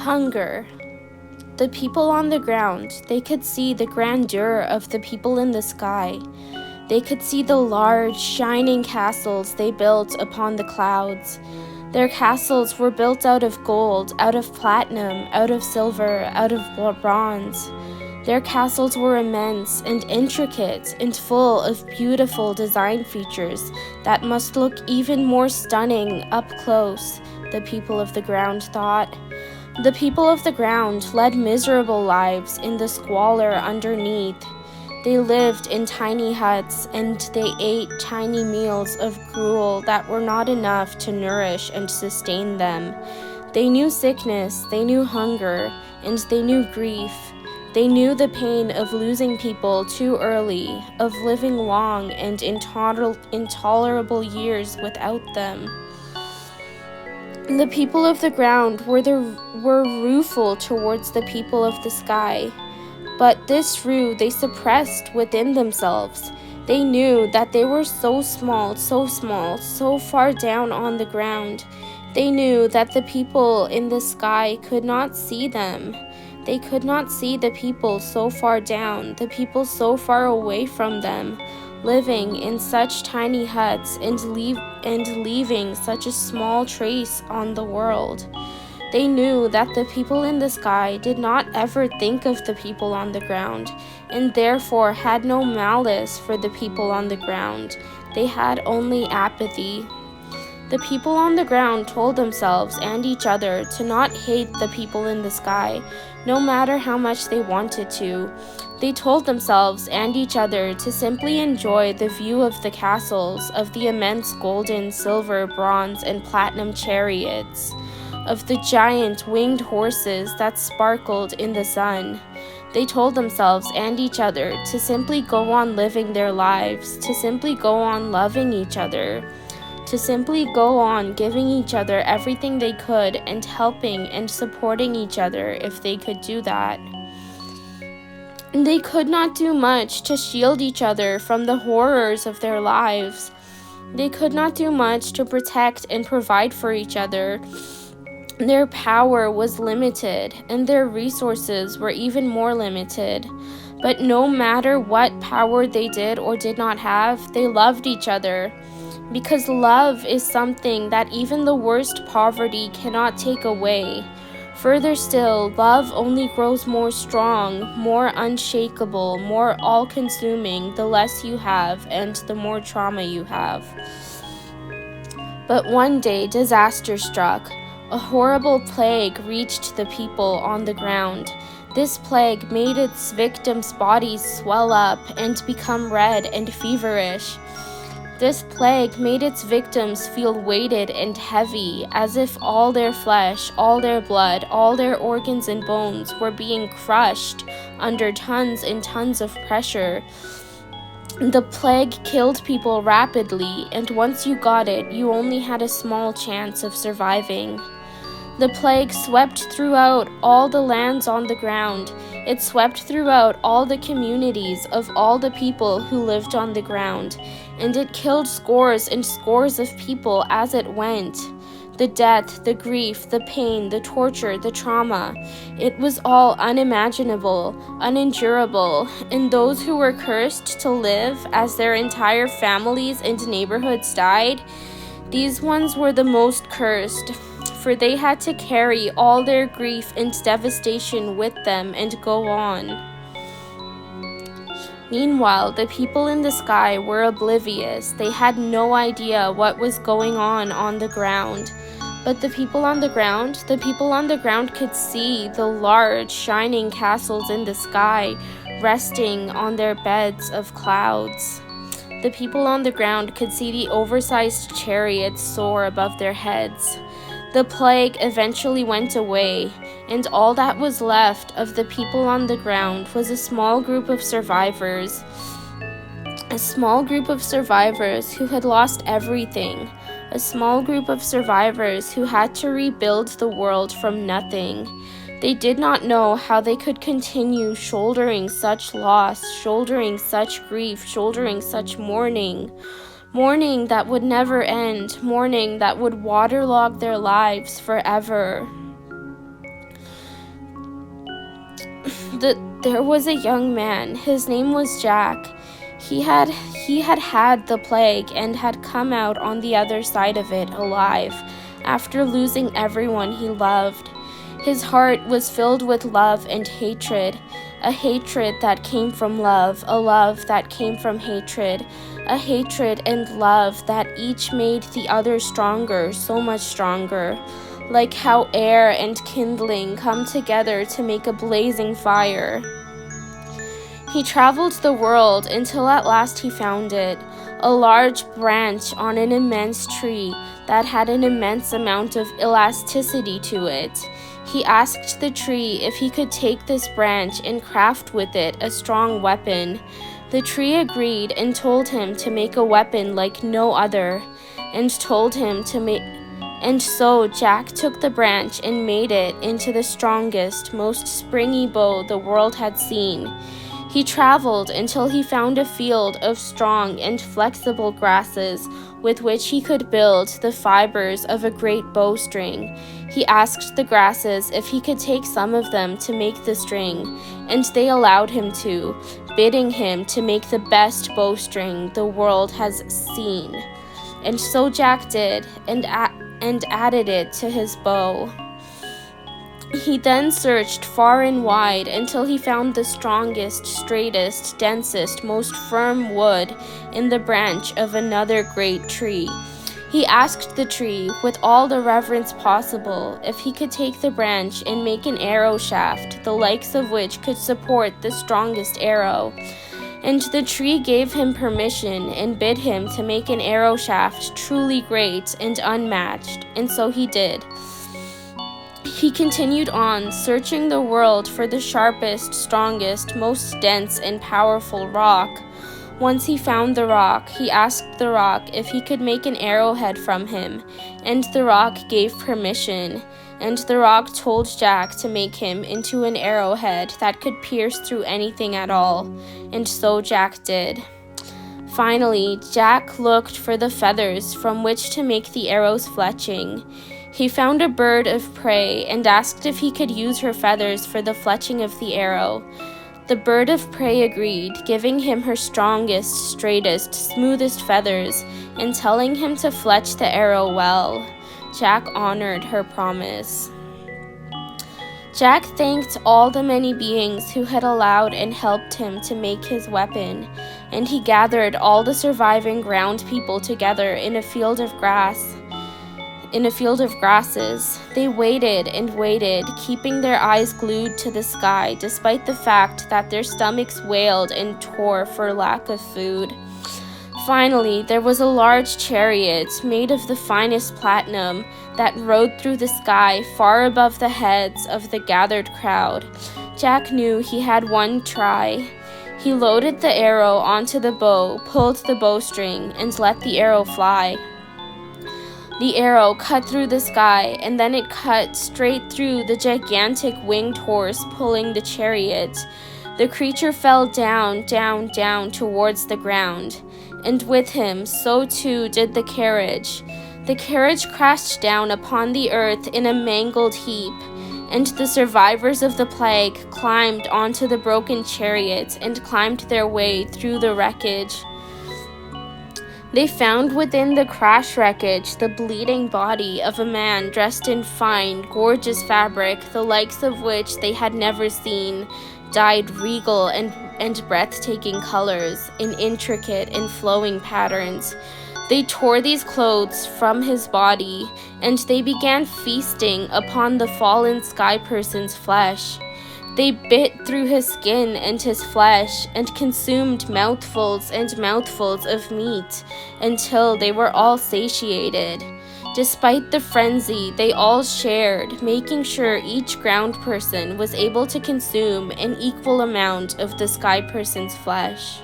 Hunger. The people on the ground, they could see the grandeur of the people in the sky. They could see the large, shining castles they built upon the clouds. Their castles were built out of gold, out of platinum, out of silver, out of bronze. Their castles were immense and intricate and full of beautiful design features that must look even more stunning up close, the people of the ground thought. The people of the ground led miserable lives in the squalor underneath. They lived in tiny huts and they ate tiny meals of gruel that were not enough to nourish and sustain them. They knew sickness, they knew hunger, and they knew grief. They knew the pain of losing people too early, of living long and intolerable years without them. The people of the ground were rueful towards the people of the sky, but this rue they suppressed within themselves. They knew that they were so small, so far down on the ground. They knew that the people in the sky could not see them. They could not see the people so far down, the people so far away from them, living in such tiny huts and leaving such a small trace on the world. They knew that the people in the sky did not ever think of the people on the ground, and therefore had no malice for the people on the ground. They had only apathy. The people on the ground told themselves and each other to not hate the people in the sky, no matter how much they wanted to. They told themselves and each other to simply enjoy the view of the castles, of the immense golden, silver, bronze, and platinum chariots, of the giant winged horses that sparkled in the sun. They told themselves and each other to simply go on living their lives, to simply go on loving each other, to simply go on giving each other everything they could and helping and supporting each other if they could do that. They could not do much to shield each other from the horrors of their lives. They could not do much to protect and provide for each other. Their power was limited, and their resources were even more limited. But no matter what power they did or did not have, they loved each other. Because love is something that even the worst poverty cannot take away. Further still, love only grows more strong, more unshakable, more all-consuming the less you have and the more trauma you have. But one day, disaster struck. A horrible plague reached the people on the ground. This plague made its victims' bodies swell up and become red and feverish. This plague made its victims feel weighted and heavy, as if all their flesh, all their blood, all their organs and bones were being crushed under tons and tons of pressure. The plague killed people rapidly, and once you got it, you only had a small chance of surviving. The plague swept throughout all the lands on the ground. It swept throughout all the communities of all the people who lived on the ground, and it killed scores and scores of people as it went. The death, the grief, the pain, the torture, the trauma, it was all unimaginable, unendurable, and those who were cursed to live as their entire families and neighborhoods died, these ones were the most cursed, for they had to carry all their grief and devastation with them and go on. Meanwhile, the people in the sky were oblivious. They had no idea what was going on the ground. But the people on the ground could see the large, shining castles in the sky resting on their beds of clouds. The people on the ground could see the oversized chariots soar above their heads. The plague eventually went away, and all that was left of the people on the ground was a small group of survivors. A small group of survivors who had lost everything. A small group of survivors who had to rebuild the world from nothing. They did not know how they could continue shouldering such loss, shouldering such grief, shouldering such mourning. Mourning that would never end, mourning that would waterlog their lives forever. There was a young man. His name was Jack. He had had the plague and had come out on the other side of it alive after losing everyone he loved. His heart was filled with love and hatred, a hatred that came from love, a love that came from hatred, a hatred and love that each made the other stronger, so much stronger, like how air and kindling come together to make a blazing fire. He traveled the world until at last he found it, a large branch on an immense tree that had an immense amount of elasticity to it. He asked the tree if he could take this branch and craft with it a strong weapon. The tree agreed and told him to make a weapon like no other, and so Jack took the branch and made it into the strongest, most springy bow the world had seen. He traveled until he found a field of strong and flexible grasses with which he could build the fibers of a great bowstring. He asked the grasses if he could take some of them to make the string, and they allowed him to, bidding him to make the best bowstring the world has seen. And so Jack did, and added it to his bow. He then searched far and wide until he found the strongest, straightest, densest, most firm wood in the branch of another great tree. He asked the tree, with all the reverence possible, if he could take the branch and make an arrow shaft, the likes of which could support the strongest arrow. And the tree gave him permission and bid him to make an arrow shaft truly great and unmatched, and so he did. He continued on, searching the world for the sharpest, strongest, most dense and powerful rock. Once he found the rock, he asked the rock if he could make an arrowhead from him, and the rock gave permission, and the rock told Jack to make him into an arrowhead that could pierce through anything at all, and so Jack did. Finally, Jack looked for the feathers from which to make the arrow's fletching. He found a bird of prey and asked if he could use her feathers for the fletching of the arrow. The bird of prey agreed, giving him her strongest, straightest, smoothest feathers, and telling him to fletch the arrow well. Jack honored her promise. Jack thanked all the many beings who had allowed and helped him to make his weapon, and he gathered all the surviving ground people together in a field of grasses. They waited and waited, keeping their eyes glued to the sky, despite the fact that their stomachs wailed and tore for lack of food. Finally, there was a large chariot made of the finest platinum that rode through the sky far above the heads of the gathered crowd. Jack knew he had one try. He loaded the arrow onto the bow, pulled the bowstring, and let the arrow fly. The arrow cut through the sky, and then it cut straight through the gigantic winged horse pulling the chariot. The creature fell down, down, down towards the ground, and with him, so too did the carriage. The carriage crashed down upon the earth in a mangled heap, and the survivors of the plague climbed onto the broken chariot and climbed their way through the wreckage. They found within the crash wreckage the bleeding body of a man dressed in fine, gorgeous fabric, the likes of which they had never seen, dyed regal and breathtaking colors, in intricate and flowing patterns. They tore these clothes from his body, and they began feasting upon the fallen sky person's flesh. They bit through his skin and his flesh, and consumed mouthfuls and mouthfuls of meat, until they were all satiated. Despite the frenzy, they all shared, making sure each ground person was able to consume an equal amount of the sky person's flesh.